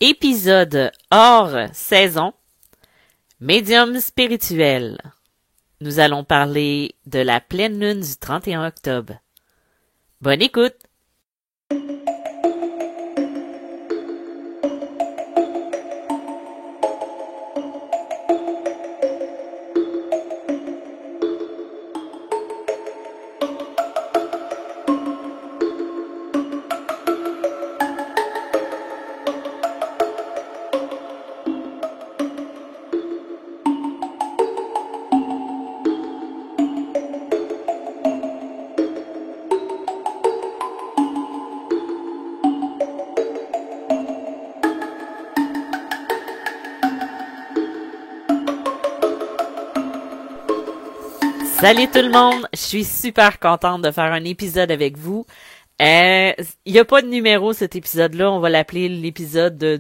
Épisode hors saison, médium spirituel. Nous allons parler de la pleine lune du 31 octobre. Bonne écoute! Salut tout le monde, je suis super contente de faire un épisode avec vous. Il n'y a pas de numéro cet épisode-là, on va l'appeler l'épisode de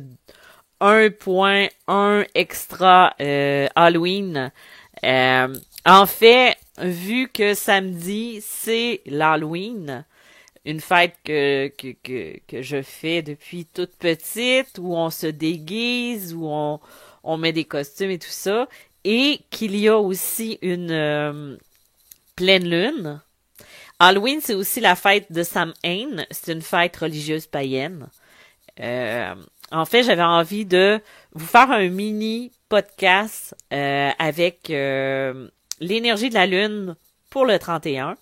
1.1 extra Halloween. En fait, vu que samedi c'est l'Halloween, une fête que je fais depuis toute petite, où on se déguise, où on met des costumes et tout ça, et qu'il y a aussi une pleine lune. Halloween, c'est aussi la fête de Samhain. C'est une fête religieuse païenne. En fait, j'avais envie de vous faire un mini podcast avec l'énergie de la lune pour le 31.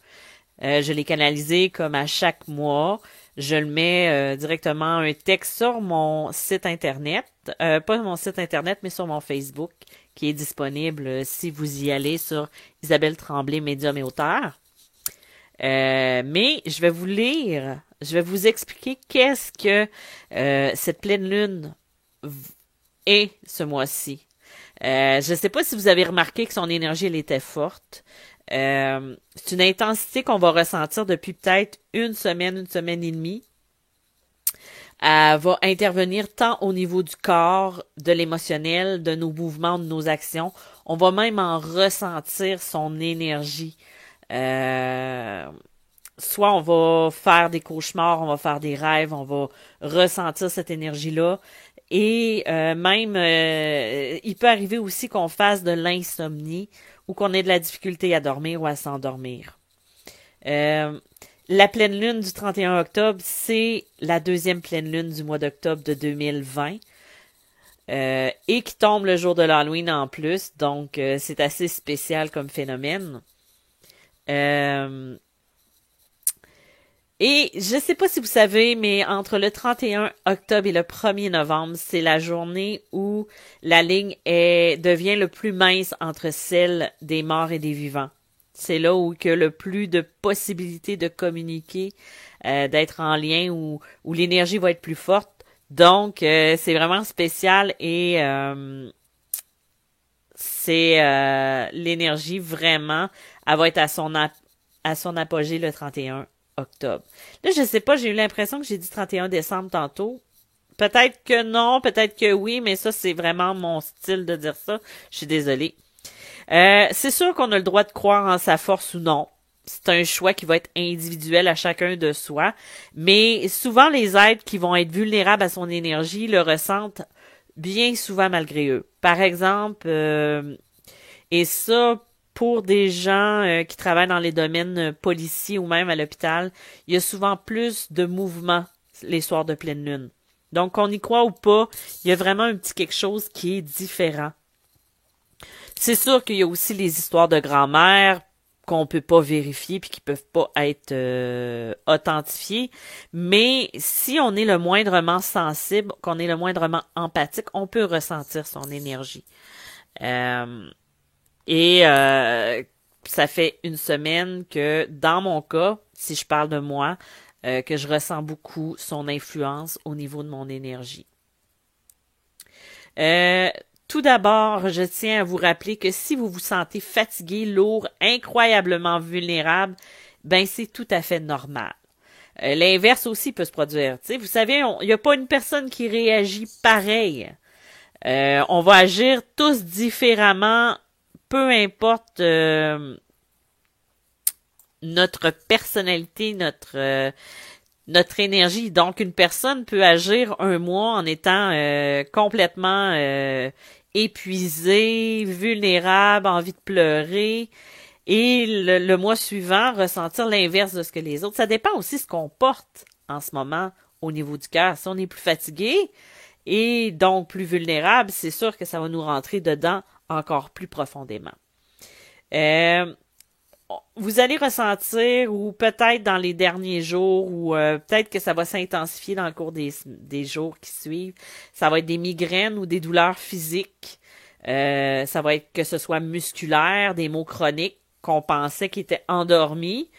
Je l'ai canalisé comme à chaque mois. Je le mets directement un texte sur mon site internet. Pas mon site internet, mais sur mon Facebook, qui est disponible si vous y allez sur Isabelle Tremblay, médium et auteur. Mais je vais vous lire, je vais vous expliquer qu'est-ce que cette pleine lune est ce mois-ci. Je ne sais pas si vous avez remarqué que son énergie, elle était forte. C'est une intensité qu'on va ressentir depuis peut-être une semaine et demie. Elle va intervenir tant au niveau du corps, de l'émotionnel, de nos mouvements, de nos actions. On va même en ressentir son énergie. Soit on va faire des cauchemars, on va faire des rêves, on va ressentir cette énergie-là. Et même, il peut arriver aussi qu'on fasse de l'insomnie ou qu'on ait de la difficulté à dormir ou à s'endormir. La pleine lune du 31 octobre, c'est la deuxième pleine lune du mois d'octobre de 2020 et qui tombe le jour de l'Halloween en plus, donc c'est assez spécial comme phénomène. Et je sais pas si vous savez, mais entre le 31 octobre et le 1er novembre, c'est la journée où la ligne devient le plus mince entre celle des morts et des vivants. C'est là où il y a le plus de possibilités de communiquer, d'être en lien, où l'énergie va être plus forte. Donc, c'est vraiment spécial et c'est l'énergie vraiment, elle va être à son apogée le 31 octobre. Là, je sais pas, j'ai eu l'impression que j'ai dit 31 décembre tantôt. Peut-être que non, peut-être que oui, mais ça, c'est vraiment mon style de dire ça. Je suis désolée. C'est sûr qu'on a le droit de croire en sa force ou non. C'est un choix qui va être individuel à chacun de soi. Mais souvent, les êtres qui vont être vulnérables à son énergie le ressentent bien souvent malgré eux. Par exemple, et ça, pour des gens qui travaillent dans les domaines policiers ou même à l'hôpital, il y a souvent plus de mouvements les soirs de pleine lune. Donc, qu'on y croit ou pas, il y a vraiment un petit quelque chose qui est différent. C'est sûr qu'il y a aussi les histoires de grand-mère qu'on peut pas vérifier puis qui peuvent pas être authentifiées. Mais si on est le moindrement sensible, qu'on est le moindrement empathique, on peut ressentir son énergie. Et ça fait une semaine que, dans mon cas, si je parle de moi, que je ressens beaucoup son influence au niveau de mon énergie. Tout d'abord, je tiens à vous rappeler que si vous vous sentez fatigué, lourd, incroyablement vulnérable, ben c'est tout à fait normal. L'inverse aussi peut se produire. T'sais, vous savez, il n'y a pas une personne qui réagit pareil. On va agir tous différemment, peu importe notre personnalité, notre énergie. Donc, une personne peut agir un mois en étant complètement épuisée, vulnérable, envie de pleurer, et le mois suivant, ressentir l'inverse de ce que les autres. Ça dépend aussi de ce qu'on porte en ce moment au niveau du cœur. Si on est plus fatigué et donc plus vulnérable, c'est sûr que ça va nous rentrer dedans encore plus profondément. Vous allez ressentir, ou peut-être dans les derniers jours, ou peut-être que ça va s'intensifier dans le cours des jours qui suivent, ça va être des migraines ou des douleurs physiques. Ça va être que ce soit musculaire, des maux chroniques qu'on pensait qu'ils étaient endormis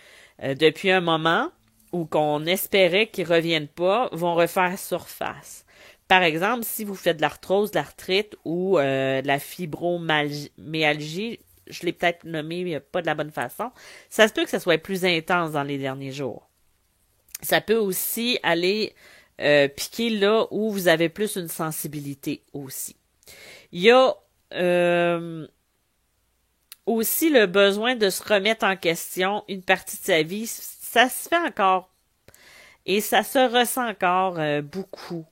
depuis un moment ou qu'on espérait qu'ils reviennent pas, vont refaire surface. Par exemple, si vous faites de l'arthrose, de l'arthrite ou de la fibromyalgie, je l'ai peut-être nommé mais pas de la bonne façon, ça se peut que ça soit plus intense dans les derniers jours. Ça peut aussi aller piquer là où vous avez plus une sensibilité aussi. Il y a aussi le besoin de se remettre en question une partie de sa vie. Ça se fait encore et ça se ressent encore beaucoup.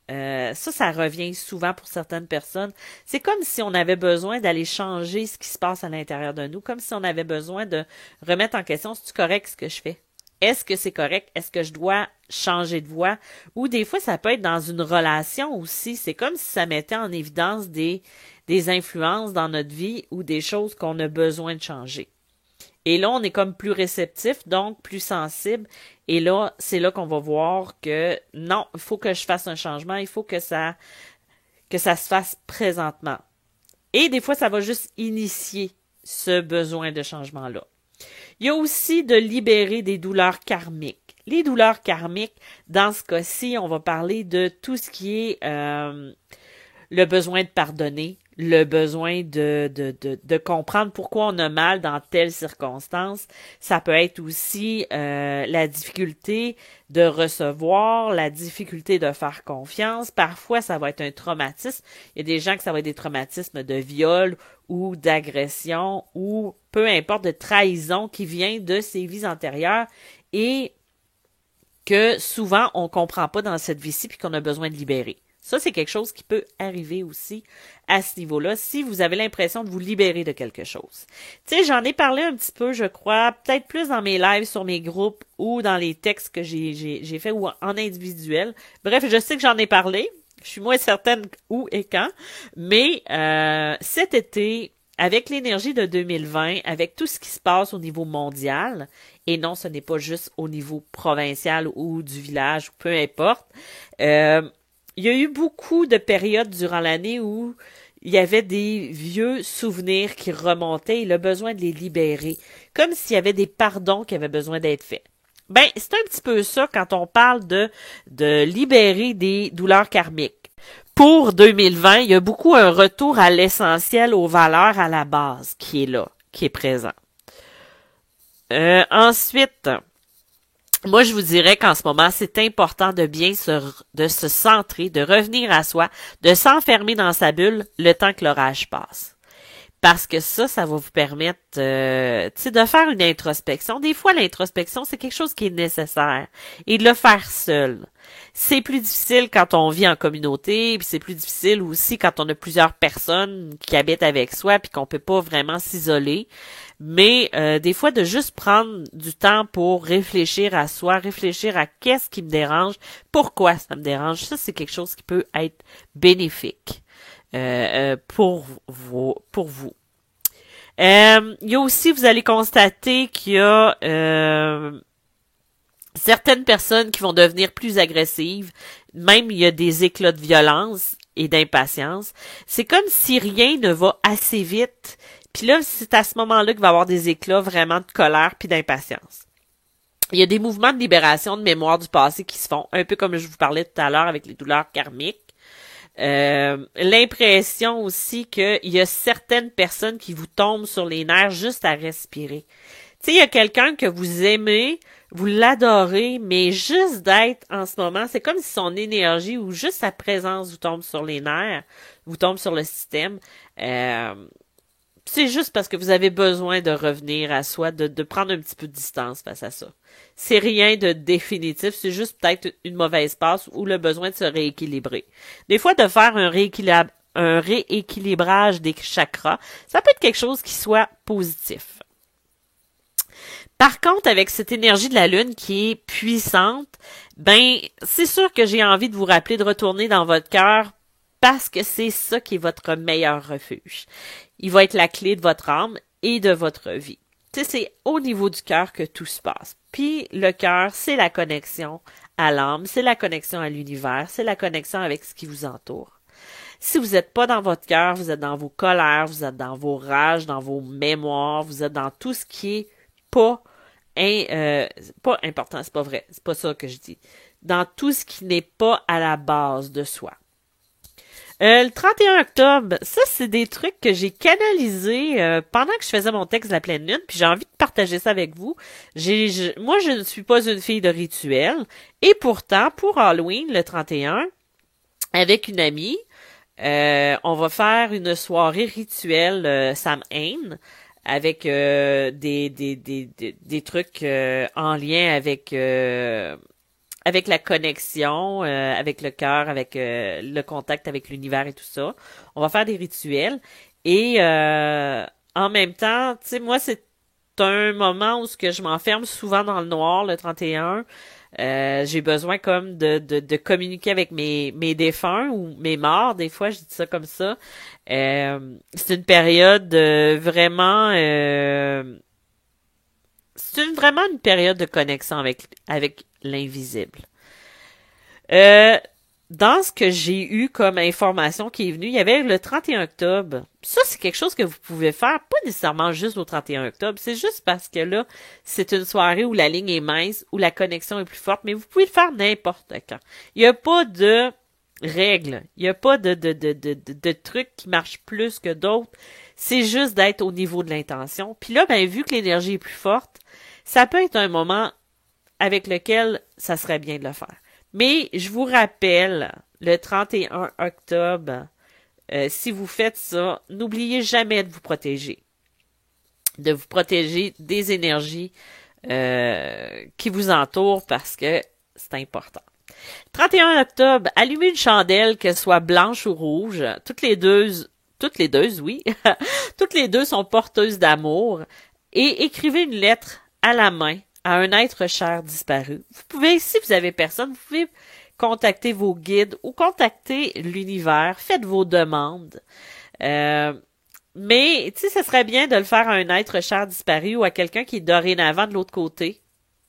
Ça revient souvent pour certaines personnes. C'est comme si on avait besoin d'aller changer ce qui se passe à l'intérieur de nous, comme si on avait besoin de remettre en question, c'est-tu correct ce que je fais? Est-ce que c'est correct? Est-ce que je dois changer de voie? Ou des fois, ça peut être dans une relation aussi. C'est comme si ça mettait en évidence des influences dans notre vie ou des choses qu'on a besoin de changer. Et là, on est comme plus réceptif, donc plus sensible. Et là, c'est là qu'on va voir que non, il faut que je fasse un changement, il faut que ça se fasse présentement. Et des fois, ça va juste initier ce besoin de changement-là. Il y a aussi de libérer des douleurs karmiques. Les douleurs karmiques, dans ce cas-ci, on va parler de tout ce qui est le besoin de pardonner, le besoin de comprendre pourquoi on a mal dans telle circonstance. Ça peut être aussi la difficulté de recevoir, la difficulté de faire confiance. Parfois, ça va être un traumatisme. Il y a des gens que ça va être des traumatismes de viol ou d'agression ou peu importe de trahison qui vient de ses vies antérieures et que souvent on comprend pas dans cette vie-ci puis qu'on a besoin de libérer. Ça, c'est quelque chose qui peut arriver aussi à ce niveau-là, si vous avez l'impression de vous libérer de quelque chose. Tu sais, j'en ai parlé un petit peu, je crois, peut-être plus dans mes lives sur mes groupes ou dans les textes que j'ai fait ou en individuel. Bref, je sais que j'en ai parlé. Je suis moins certaine où et quand. Mais cet été, avec l'énergie de 2020, avec tout ce qui se passe au niveau mondial, et non, ce n'est pas juste au niveau provincial ou du village, ou peu importe, il y a eu beaucoup de périodes durant l'année où il y avait des vieux souvenirs qui remontaient et le besoin de les libérer, comme s'il y avait des pardons qui avaient besoin d'être faits. Ben, c'est un petit peu ça quand on parle de libérer des douleurs karmiques. Pour 2020, il y a beaucoup un retour à l'essentiel, aux valeurs à la base qui est là, qui est présent. Ensuite, moi, je vous dirais qu'en ce moment, c'est important de bien de se centrer, de revenir à soi, de s'enfermer dans sa bulle le temps que l'orage passe. Parce que ça va vous permettre de faire une introspection. Des fois, l'introspection, c'est quelque chose qui est nécessaire. Et de le faire seul. C'est plus difficile quand on vit en communauté, puis c'est plus difficile aussi quand on a plusieurs personnes qui habitent avec soi, puis qu'on peut pas vraiment s'isoler. Mais des fois, de juste prendre du temps pour réfléchir à soi, réfléchir à qu'est-ce qui me dérange, pourquoi ça me dérange, ça, c'est quelque chose qui peut être bénéfique. Pour vous. Il y a aussi, vous allez constater qu'il y a certaines personnes qui vont devenir plus agressives. Même il y a des éclats de violence et d'impatience. C'est comme si rien ne va assez vite. Puis là, c'est à ce moment-là qu'il va y avoir des éclats vraiment de colère puis d'impatience. Il y a des mouvements de libération de mémoire du passé qui se font, un peu comme je vous parlais tout à l'heure avec les douleurs karmiques. L'impression aussi qu'il y a certaines personnes qui vous tombent sur les nerfs juste à respirer. Tu sais, il y a quelqu'un que vous aimez, vous l'adorez, mais juste d'être en ce moment, c'est comme si son énergie ou juste sa présence vous tombe sur les nerfs, vous tombe sur le système. c'est juste parce que vous avez besoin de revenir à soi, de prendre un petit peu de distance face à ça. C'est rien de définitif, c'est juste peut-être une mauvaise passe ou le besoin de se rééquilibrer. Des fois, de faire un rééquilibrage des chakras, ça peut être quelque chose qui soit positif. Par contre, avec cette énergie de la Lune qui est puissante, ben, c'est sûr que j'ai envie de vous rappeler de retourner dans votre cœur parce que c'est ça qui est votre meilleur refuge. Il va être la clé de votre âme et de votre vie. Tu sais, c'est au niveau du cœur que tout se passe. Puis le cœur, c'est la connexion à l'âme, c'est la connexion à l'univers, c'est la connexion avec ce qui vous entoure. Si vous n'êtes pas dans votre cœur, vous êtes dans vos colères, vous êtes dans vos rages, dans vos mémoires, vous êtes dans tout ce qui est pas pas important, c'est pas vrai, c'est pas ça que je dis. Dans tout ce qui n'est pas à la base de soi. Le 31 octobre, ça c'est des trucs que j'ai canalisés pendant que je faisais mon texte de la pleine lune, puis j'ai envie de partager ça avec vous. Moi, je ne suis pas une fille de rituel, et pourtant, pour Halloween, le 31, avec une amie, on va faire une soirée rituelle Samhain, avec des trucs en lien avec la connexion, avec le cœur, avec le contact avec l'univers et tout ça. On va faire des rituels et en même temps, tu sais, moi c'est un moment où ce que je m'enferme souvent dans le noir le 31. J'ai besoin comme de communiquer avec mes défunts ou mes morts, des fois je dis ça comme ça. C'est une période vraiment vraiment une période de connexion avec l'invisible. Dans ce que j'ai eu comme information qui est venue, il y avait le 31 octobre. Ça, c'est quelque chose que vous pouvez faire, pas nécessairement juste au 31 octobre, c'est juste parce que là, c'est une soirée où la ligne est mince, où la connexion est plus forte, mais vous pouvez le faire n'importe quand. Il n'y a pas de règles, il n'y a pas de trucs qui marchent plus que d'autres. C'est juste d'être au niveau de l'intention. Puis là, ben, vu que l'énergie est plus forte, ça peut être un moment avec lequel ça serait bien de le faire. Mais je vous rappelle, le 31 octobre, si vous faites ça, n'oubliez jamais de vous protéger. De vous protéger des énergies qui vous entourent parce que c'est important. 31 octobre, allumez une chandelle, qu'elle soit blanche ou rouge. Toutes les deux, oui. Toutes les deux sont porteuses d'amour. Et écrivez une lettre à la main à un être cher disparu. Vous pouvez, si vous avez personne, vous pouvez contacter vos guides ou contacter l'univers. Faites vos demandes. Mais, tu sais, ce serait bien de le faire à un être cher disparu ou à quelqu'un qui est dorénavant de l'autre côté,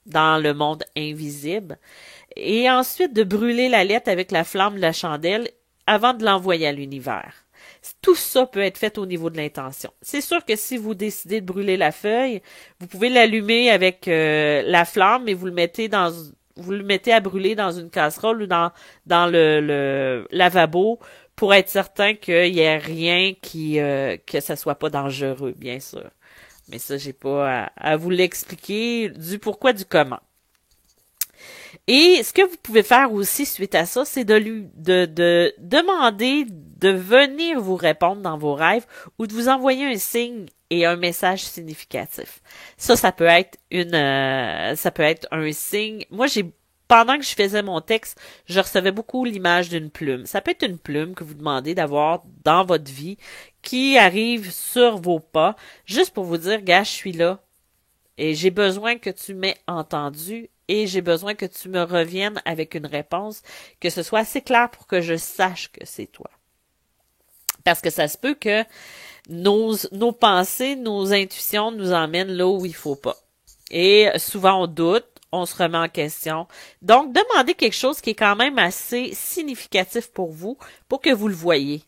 dans le monde invisible. Et ensuite, de brûler la lettre avec la flamme de la chandelle avant de l'envoyer à l'univers. Tout ça peut être fait au niveau de l'intention. C'est sûr que si vous décidez de brûler la feuille, vous pouvez l'allumer avec la flamme et vous le mettez à brûler dans une casserole ou dans le lavabo pour être certain qu'il y ait rien que ça soit pas dangereux, bien sûr. Mais ça, j'ai pas à vous l'expliquer du pourquoi, du comment. Et ce que vous pouvez faire aussi suite à ça, c'est de demander de venir vous répondre dans vos rêves ou de vous envoyer un signe et un message significatif. Ça peut être un signe. Moi, pendant que je faisais mon texte, je recevais beaucoup l'image d'une plume. Ça peut être une plume que vous demandez d'avoir dans votre vie qui arrive sur vos pas, juste pour vous dire, gars, je suis là. Et j'ai besoin que tu m'aies entendu et j'ai besoin que tu me reviennes avec une réponse, que ce soit assez clair pour que je sache que c'est toi. Parce que ça se peut que nos pensées, nos intuitions nous emmènent là où il faut pas. Et souvent on doute, on se remet en question. Donc, demandez quelque chose qui est quand même assez significatif pour vous, pour que vous le voyez.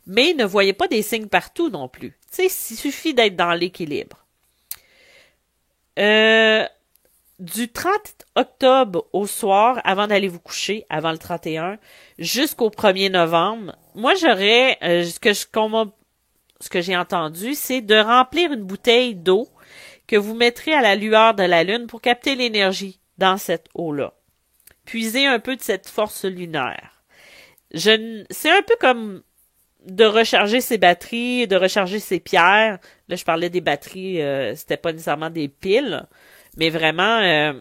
Mais ne voyez pas des signes partout non plus. Tu sais, il suffit d'être dans l'équilibre. Du 30 octobre au soir, avant d'aller vous coucher, avant le 31, jusqu'au 1er novembre, moi j'aurais, ce que j'ai entendu, c'est de remplir une bouteille d'eau que vous mettrez à la lueur de la lune pour capter l'énergie dans cette eau-là. Puisez un peu de cette force lunaire. C'est un peu comme de recharger ses batteries, de recharger ses pierres. Là, je parlais des batteries, c'était pas nécessairement des piles, mais vraiment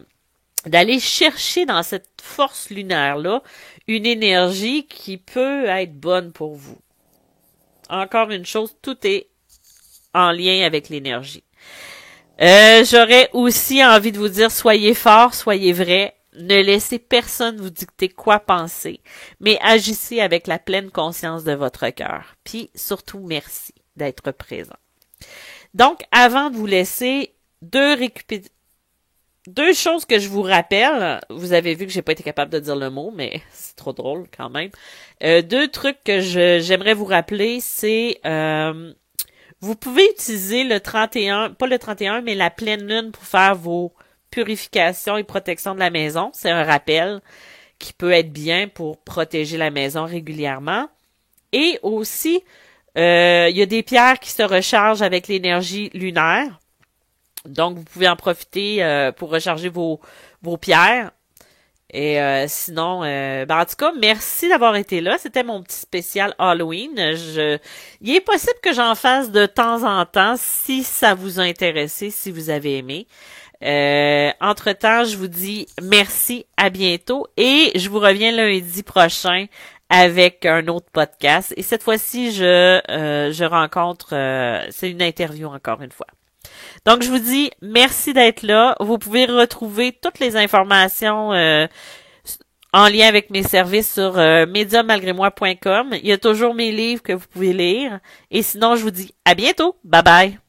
d'aller chercher dans cette force lunaire-là une énergie qui peut être bonne pour vous. Encore une chose, tout est en lien avec l'énergie. J'aurais aussi envie de vous dire, soyez forts, soyez vrais. Ne laissez personne vous dicter quoi penser, mais agissez avec la pleine conscience de votre cœur. Puis surtout, merci d'être présent. Donc, avant de vous laisser, deux choses que je vous rappelle. Vous avez vu que j'ai pas été capable de dire le mot, mais c'est trop drôle quand même. Deux trucs que j'aimerais vous rappeler, c'est vous pouvez utiliser le 31, pas le 31, mais la pleine lune pour faire vos purification et protection de la maison. C'est un rappel qui peut être bien pour protéger la maison régulièrement. Et aussi, il y a des pierres qui se rechargent avec l'énergie lunaire. Donc, vous pouvez en profiter pour recharger vos pierres. Et sinon, en tout cas, merci d'avoir été là. C'était mon petit spécial Halloween. Il est possible que j'en fasse de temps en temps si ça vous a intéressé, si vous avez aimé. Entre-temps, je vous dis merci, à bientôt et je vous reviens lundi prochain avec un autre podcast. Et cette fois-ci, je rencontre, c'est une interview encore une fois. Donc, je vous dis merci d'être là. Vous pouvez retrouver toutes les informations en lien avec mes services sur mediummalgrémoi.com. Il y a toujours mes livres que vous pouvez lire. Et sinon, je vous dis à bientôt. Bye bye.